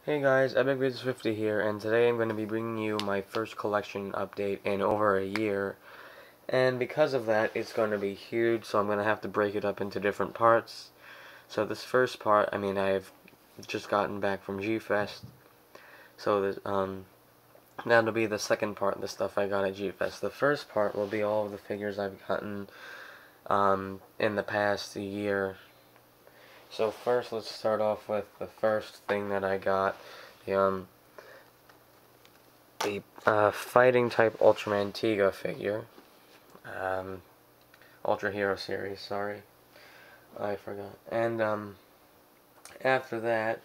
Hey guys, EpicVids50 here, and today I'm going to be bringing you my first collection update in over a year. And because of that, it's going to be huge, so I'm going to have to break it up into different parts. So this first part, I've just gotten back from G-Fest, so that'll be the second part, the stuff I got at G-Fest. The first part will be all of the figures I've gotten in the past year. So first, let's start off with the first thing that I got, the fighting type Ultraman Tiga figure, Ultra Hero series. Sorry, I forgot. And after that,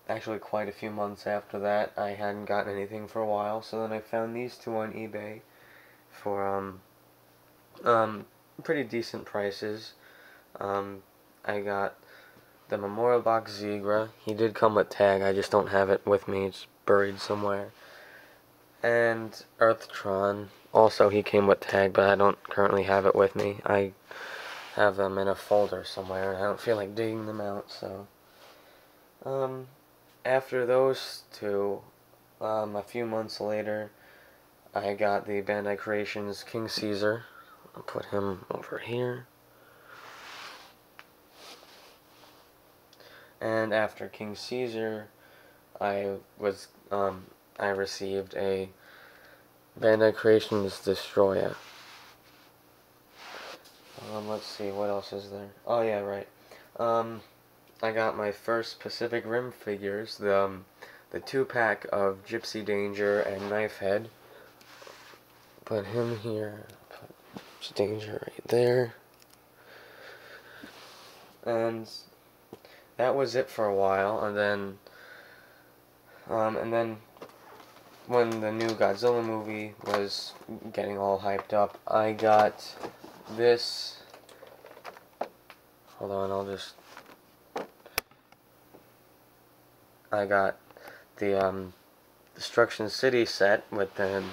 actually quite a few months after that, I hadn't gotten anything for a while. So then I found these two on eBay for pretty decent prices. I got the Memorial Box Zegra. He did come with tag, I just don't have it with me, it's buried somewhere. And Earthtron, also he came with tag, but I don't currently have it with me. I have them in a folder somewhere, and I don't feel like digging them out, so. After those two, a few months later, I got the Bandai Creations King Caesar. I'll put him over here. And after King Caesar, I received a Bandai Creations Destroyer. Let's see, what else is there? Oh yeah, right. I got my first Pacific Rim figures, the 2-pack of Gypsy Danger and Knifehead. Put him here. Put Gypsy Danger right there. And that was it for a while, and then when the new Godzilla movie was getting all hyped up, I got this. Hold on, I got the Destruction City set with the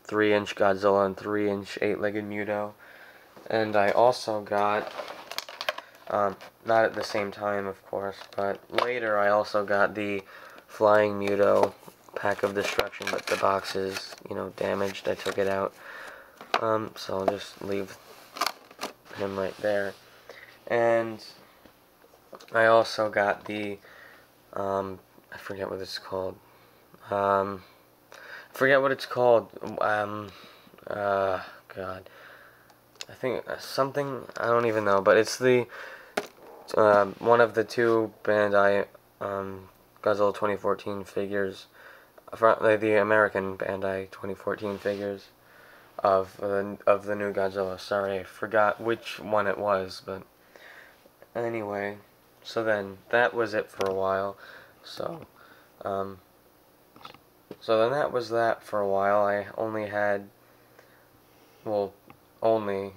3-inch Godzilla and 3-inch 8-legged Muto, and I also got, not at the same time, of course, but later I also got the Flying Muto pack of destruction, but the box is, damaged. I took it out. So I'll just leave him right there. And I also got the, I forget what it's called. God. I think something, I don't even know, but it's the, one of the two Bandai, Godzilla 2014 figures, the American Bandai 2014 figures of the new Godzilla. Sorry, I forgot which one it was, but anyway. So then that was it for a while. So then that was that for a while. I only had, well, only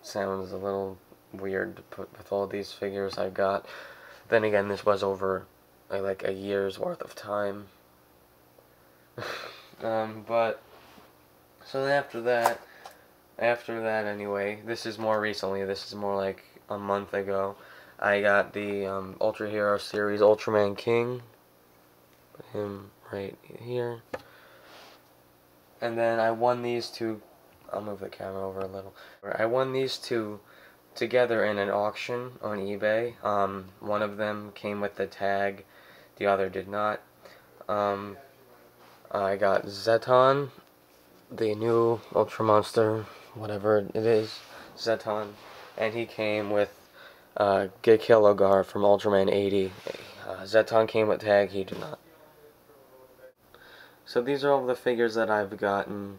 sounds a little weird to put with all these figures I got. Then again, this was over like a year's worth of time. But so after that anyway, this is more recently, this is more like a month ago, I got the Ultra Hero series Ultraman King. Put him right here. And then I won these two, I'll move the camera over a little. I won these two together in an auction on eBay. One of them came with the tag, the other did not. I got Zeton, the new Ultra Monster, whatever it is, Zeton, and he came with Gekilogar from Ultraman 80. Zeton came with tag, he did not. So these are all the figures that I've gotten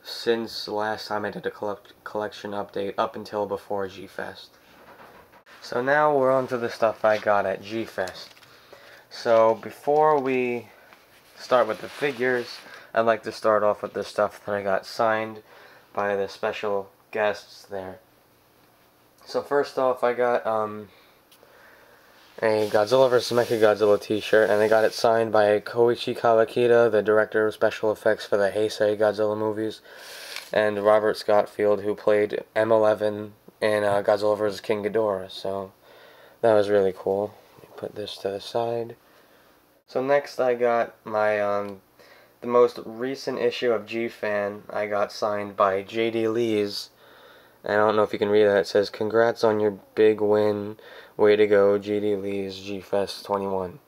since last time I did a collection update, up until before G-Fest. So now we're on to the stuff I got at G-Fest. So before we start with the figures, I'd like to start off with the stuff that I got signed by the special guests there. So first off, I got a Godzilla vs. Mechagodzilla t-shirt, and I got it signed by Koichi Kawakita, the director of special effects for the Heisei Godzilla movies, and Robert Scottfield, who played M11 in Godzilla vs. King Ghidorah. So that was really cool. Put this to the side. So next I got my the most recent issue of G-Fan. I got signed by J.D. Lees. I don't know if you can read that. It says, "Congrats on your big win. Way to go, J.D. Lees, G-Fest 21."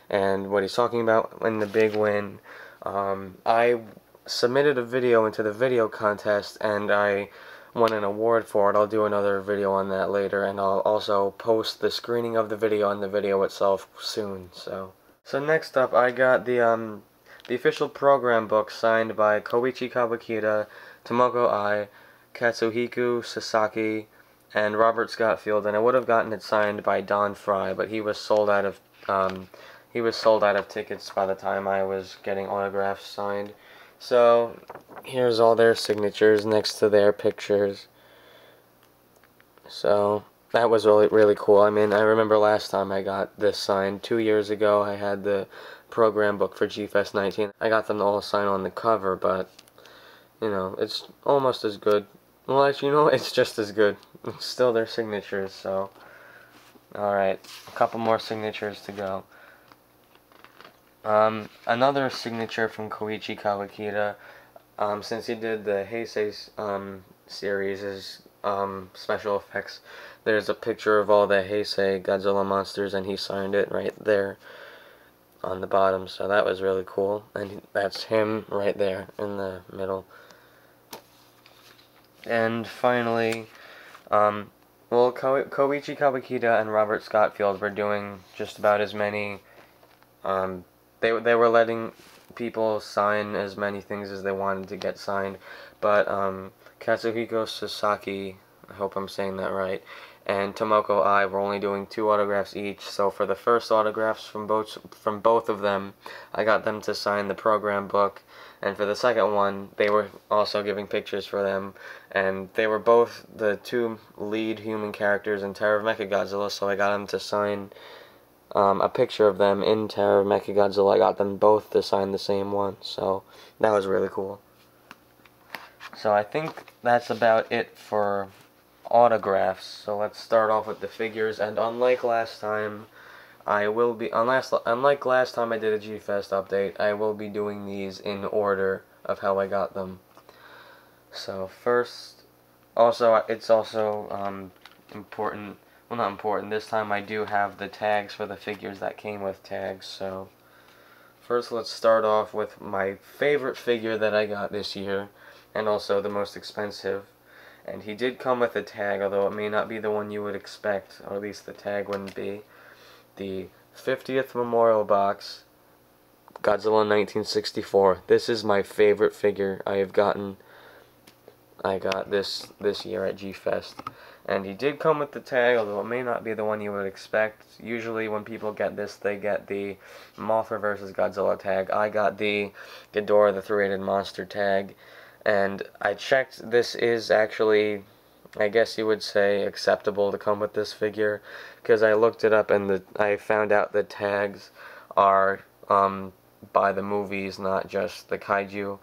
And what he's talking about in the big win, I submitted a video into the video contest and I won an award for it. I'll do another video on that later, and I'll also post the screening of the video and the video itself soon. So next up, I got the official program book signed by Koichi Kawakita, Tomoko Ai, Katsuhiko Sasaki, and Robert Scottfield, and I would have gotten it signed by Don Fry, but he was sold out of tickets by the time I was getting autographs signed. So here's all their signatures next to their pictures. So that was really cool. I mean, I remember last time I got this signed 2 years ago. I had the program book for G-Fest 19. I got them to all sign on the cover, but you know, it's almost as good. Well, actually, you know, it's just as good. It's still their signatures. So alright, a couple more signatures to go. Another signature from Koichi Kawakita, since he did the Heisei series' special effects, there's a picture of all the Heisei Godzilla monsters, and he signed it right there on the bottom, so that was really cool, and that's him right there in the middle. And finally, well, Koichi Kawakita and Robert Scottfield were doing just about as many, they were letting people sign as many things as they wanted to get signed, but Katsuhiko Sasaki, I hope I'm saying that right, and Tomoko Ai were only doing 2 autographs each. So for the first autographs from both of them, I got them to sign the program book, and for the second one, they were also giving pictures for them, and they were both the 2 lead human characters in Terror of Mechagodzilla, so I got them to sign a picture of them in Terror of Mechagodzilla. I got them both to sign the same one, so that was really cool. So I think that's about it for autographs. So let's start off with the figures, and unlike last time, unlike last time I did a G-Fest update, I will be doing these in order of how I got them. So first, it's also important. Well, not important. This time I do have the tags for the figures that came with tags. So first, let's start off with my favorite figure that I got this year, and also the most expensive. And he did come with a tag, although it may not be the one you would expect, or at least the tag wouldn't be. The 50th Memorial Box, Godzilla 1964. This is my favorite figure I have gotten. I got this year at G-Fest. And he did come with the tag, although it may not be the one you would expect. Usually when people get this, they get the Mothra vs. Godzilla tag. I got the Ghidorah the Three-Headed Monster tag. And I checked, this is actually, I guess you would say, acceptable to come with this figure, because I looked it up and I found out the tags are by the movies, not just the kaiju.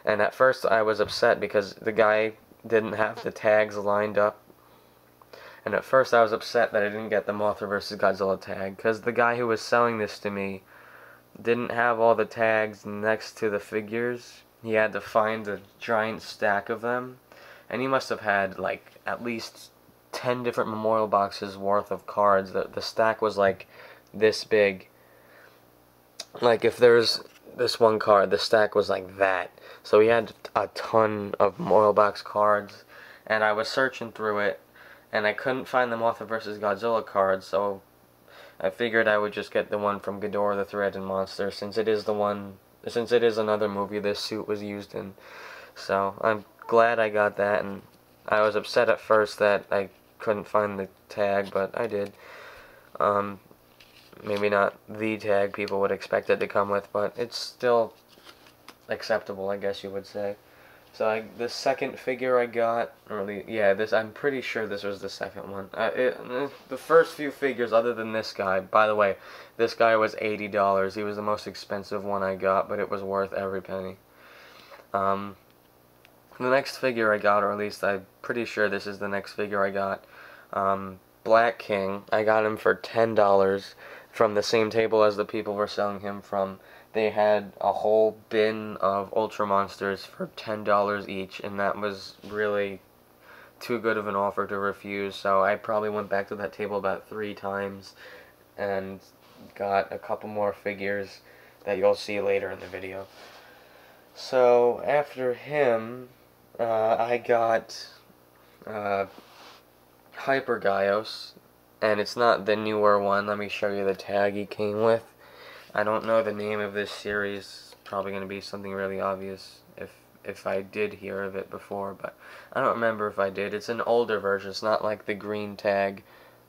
And at first I was upset because the guy didn't have the tags lined up. And at first I was upset that I didn't get the Mothra vs. Godzilla tag, because the guy who was selling this to me didn't have all the tags next to the figures. He had to find a giant stack of them, and he must have had like at least 10 different memorial boxes worth of cards. The stack was like this big. Like if there's this one card, the stack was like that. So he had a ton of memorial box cards, and I was searching through it, and I couldn't find the Mothra vs. Godzilla cards, so I figured I would just get the one from Ghidorah the Three-Headed Monster, since it is another movie this suit was used in. So I'm glad I got that, and I was upset at first that I couldn't find the tag, but I did. Maybe not the tag people would expect it to come with, but it's still acceptable, I guess you would say. So the second figure I got, I'm pretty sure this was the second one. The first few figures, other than this guy, by the way, this guy was $80. He was the most expensive one I got, but it was worth every penny. The next figure I got, or at least I'm pretty sure this is the next figure I got, Black King. I got him for $10. from the same table as the people were selling him from. They had a whole bin of Ultra Monsters for $10 each, and that was really too good of an offer to refuse, so I probably went back to that table about 3 times and got a couple more figures that you'll see later in the video. So after him, I got Hyper Gaios, and it's not the newer one. Let me show you the tag he came with. I don't know the name of this series. It's probably going to be something really obvious if I did hear of it before, but I don't remember if I did. It's an older version. It's not like the green tag.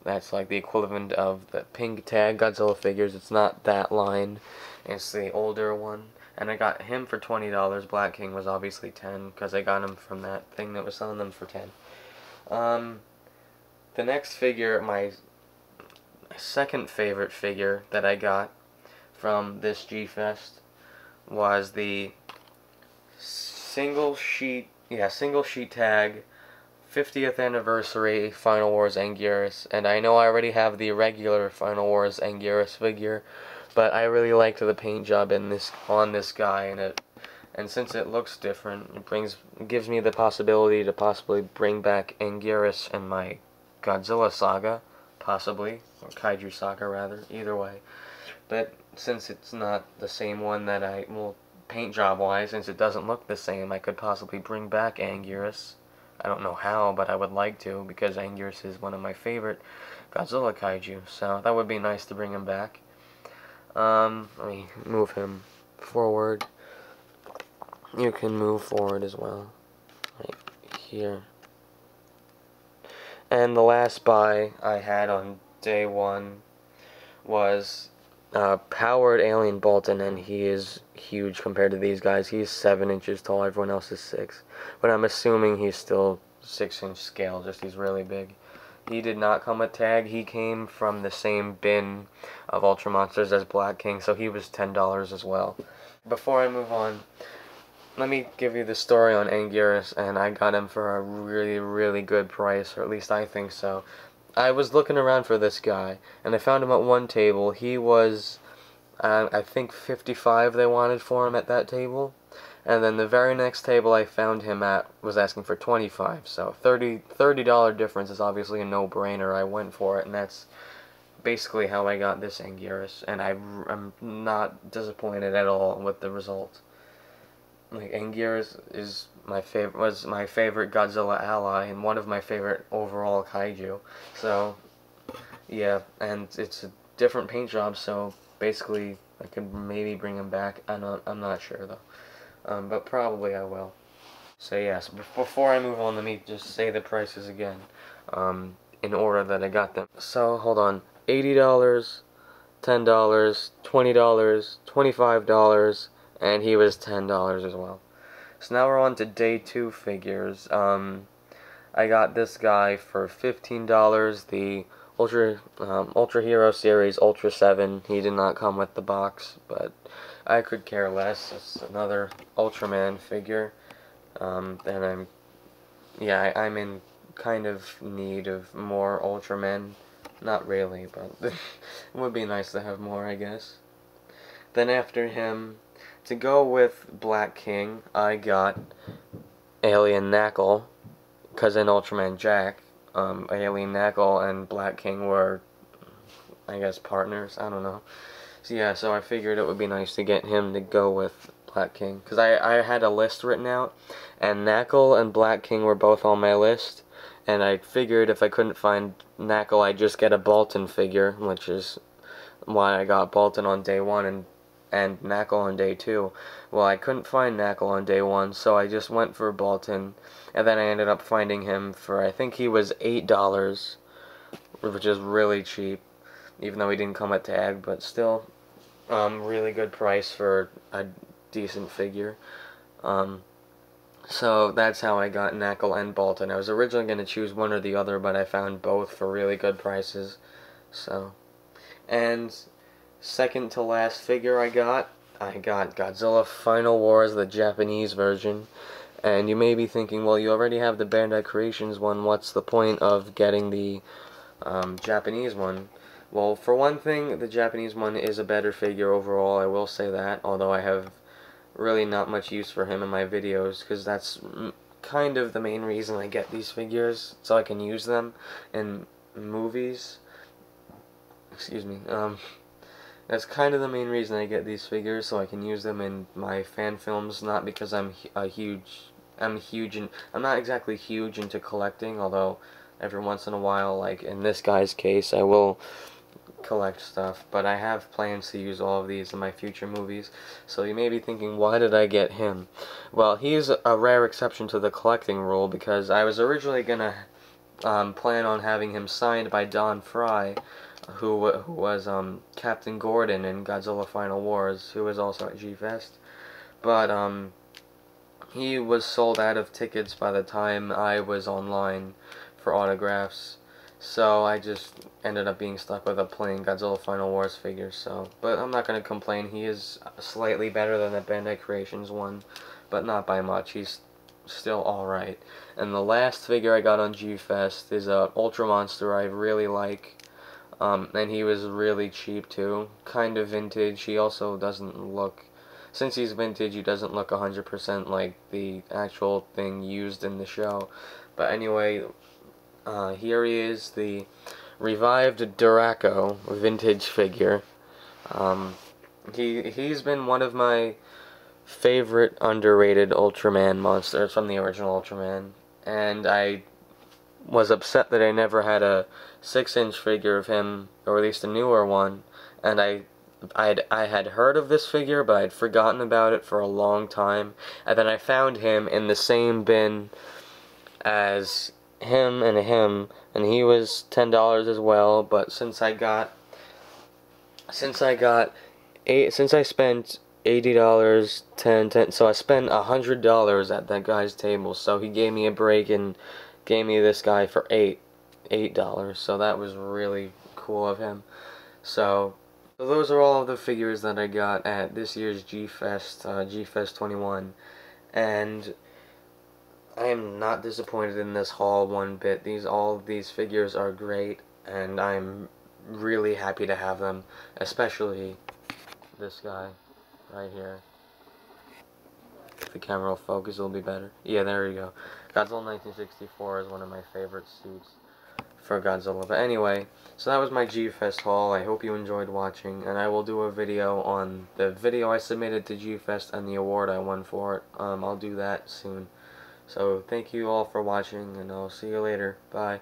That's like the equivalent of the pink tag Godzilla figures. It's not that line. It's the older one. And I got him for $20. Black King was obviously $10 because I got him from that thing that was selling them for $10. The next figure, my second favorite figure that I got from this G-Fest was the single sheet tag 50th anniversary Final Wars Anguirus, and I know I already have the regular Final Wars Anguirus figure, but I really liked the paint job on this guy, and since it looks different, it gives me the possibility to possibly bring back Anguirus in my Godzilla saga, possibly, or Kaiju saga rather, either way. But since it's not the same one that paint job wise, since it doesn't look the same, I could possibly bring back Anguirus. I don't know how, but I would like to, because Anguirus is one of my favorite Godzilla kaiju, so that would be nice to bring him back. Let me move him forward. You can move forward as well, right here. And the last buy I had on day 1 was powered Alien Bolton, and he is huge compared to these guys. He's 7 inches tall, everyone else is 6. But I'm assuming he's still 6-inch scale, just he's really big. He did not come with tag. He came from the same bin of Ultra Monsters as Black King, so he was $10 as well. Before I move on, let me give you the story on Anguirus, and I got him for a really, really good price, or at least I think so. I was looking around for this guy, and I found him at one table. He was, I think, $55 they wanted for him at that table. And then the very next table I found him at was asking for $25. So $30 difference is obviously a no-brainer. I went for it, and that's basically how I got this Anguirus. And I'm not disappointed at all with the result. Like, Anguirus was my favorite Godzilla ally and one of my favorite overall kaiju. So yeah, and it's a different paint job, so basically I could maybe bring him back. I'm not sure though, but probably I will. So yes, before I move on, let me just say the prices again, in order that I got them. So hold on, $80, $10, $20, $25. And he was $10 as well. So now we're on to day 2 figures. I got this guy for $15. The Ultra Hero Series Ultra 7. He did not come with the box, but I could care less. It's another Ultraman figure. And I'm in kind of need of more Ultramen. Not really, but it would be nice to have more, I guess. Then after him, to go with Black King, I got Alien Knuckle, because in Ultraman Jack, Alien Knuckle and Black King were, I guess, partners. I don't know. So yeah, so I figured it would be nice to get him to go with Black King, because I had a list written out, and Knuckle and Black King were both on my list, and I figured if I couldn't find Knuckle, I'd just get a Bolton figure, which is why I got Bolton on day 1 and Knuckle on day 2. Well, I couldn't find Knuckle on day 1, so I just went for Bolton, and then I ended up finding him for, I think he was $8, which is really cheap, even though he didn't come with tag, but still, really good price for a decent figure. So that's how I got Knuckle and Bolton. I was originally going to choose one or the other, but I found both for really good prices. So, and second to last figure I got Godzilla Final Wars, the Japanese version. And you may be thinking, well, you already have the Bandai Creations one, what's the point of getting the Japanese one? Well, for one thing, the Japanese one is a better figure overall, I will say that, although I have really not much use for him in my videos, because that's kind of the main reason I get these figures, so I can use them in movies. Excuse me. That's kind of the main reason I get these figures, so I can use them in my fan films, not because I'm not exactly huge into collecting, although every once in a while, like in this guy's case, I will collect stuff, but I have plans to use all of these in my future movies. So you may be thinking, why did I get him? Well, he's a rare exception to the collecting rule, because I was originally gonna plan on having him signed by Don Fry, who was Captain Gordon in Godzilla Final Wars, who was also at G-Fest. But he was sold out of tickets by the time I was online for autographs. So I just ended up being stuck with a plain Godzilla Final Wars figure. So, but I'm not gonna complain. He is slightly better than the Bandai Creations one, but not by much. He's still alright. And the last figure I got on G-Fest is a Ultra Monster I really like. And he was really cheap too. Kind of vintage. He also doesn't look, since he's vintage, he doesn't look 100% like the actual thing used in the show. But anyway, here he is, the revived Duraco vintage figure. He's been one of my favorite underrated Ultraman monsters from the original Ultraman, and I was upset that I never had a 6-inch figure of him, or at least a newer one, and I had heard of this figure, but I'd forgotten about it for a long time, and then I found him in the same bin as him, and he was $10 as well. But since I spent $80, 10, so I spent $100 at that guy's table, so he gave me a break and gave me this guy for $8, so that was really cool of him. So those are all of the figures that I got at this year's G-Fest, G-Fest 21, and I am not disappointed in this haul one bit. All of these figures are great, and I'm really happy to have them, especially this guy right here. If the camera will focus, it'll be better. Yeah, there we go. Godzilla 1964 is one of my favorite suits for Godzilla. But anyway, so that was my G-Fest haul. I hope you enjoyed watching, and I will do a video on the video I submitted to G-Fest and the award I won for it. I'll do that soon. So thank you all for watching, and I'll see you later. Bye.